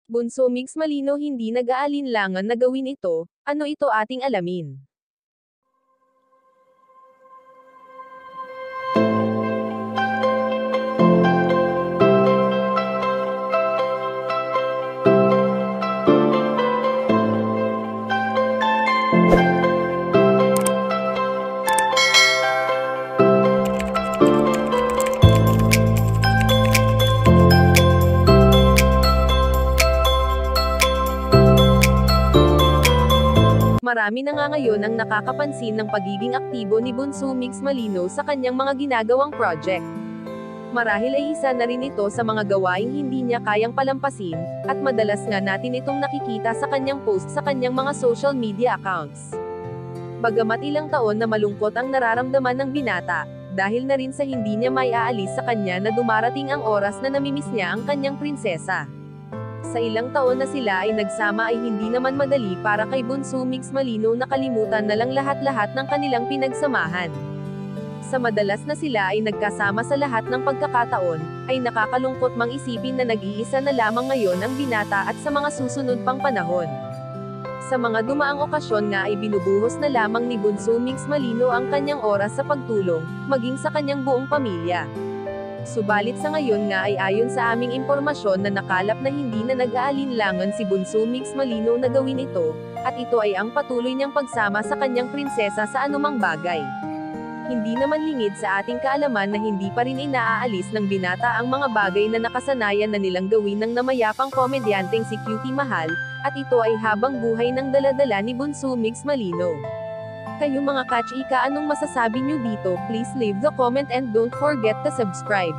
Bunso Mix Malino hindi nag-aalinlangan na gawin ito, ano ito ating alamin. Marami na nga ngayon ang nakakapansin ng pagiging aktibo ni Bunso Mix Malino sa kanyang mga ginagawang project. Marahil ay isa na rin ito sa mga gawaing hindi niya kayang palampasin, at madalas nga natin itong nakikita sa kanyang post sa kanyang mga social media accounts. Bagamat ilang taon na malungkot ang nararamdaman ng binata, dahil na rin sa hindi niya may aalis sa kanya na dumarating ang oras na namimiss niya ang kanyang prinsesa. Sa ilang taon na sila ay nagsama ay hindi naman madali para kay Bunso Mix Malino na kalimutan na lang lahat-lahat ng kanilang pinagsamahan. Sa madalas na sila ay nagkasama sa lahat ng pagkakataon, ay nakakalungkot mang isipin na nag-iisa na lamang ngayon ang binata at sa mga susunod pang panahon. Sa mga dumaang okasyon nga ay binubuhos na lamang ni Bunso Mix Malino ang kanyang oras sa pagtulong, maging sa kanyang buong pamilya. Subalit sa ngayon nga ay ayon sa aming impormasyon na nakalap na hindi na nag-aalinlangan si Bunso Mix Malino na gawin ito, at ito ay ang patuloy niyang pagsama sa kanyang prinsesa sa anumang bagay. Hindi naman lingid sa ating kaalaman na hindi pa rin inaaalis ng binata ang mga bagay na nakasanayan na nilang gawin ng namayapang komedyanteng si Cutie Mahal, at ito ay habang buhay ng daladala ni Bunso Mix Malino. Kayo mga ka-chika, anong masasabi nyo dito? Please leave the comment and don't forget to subscribe.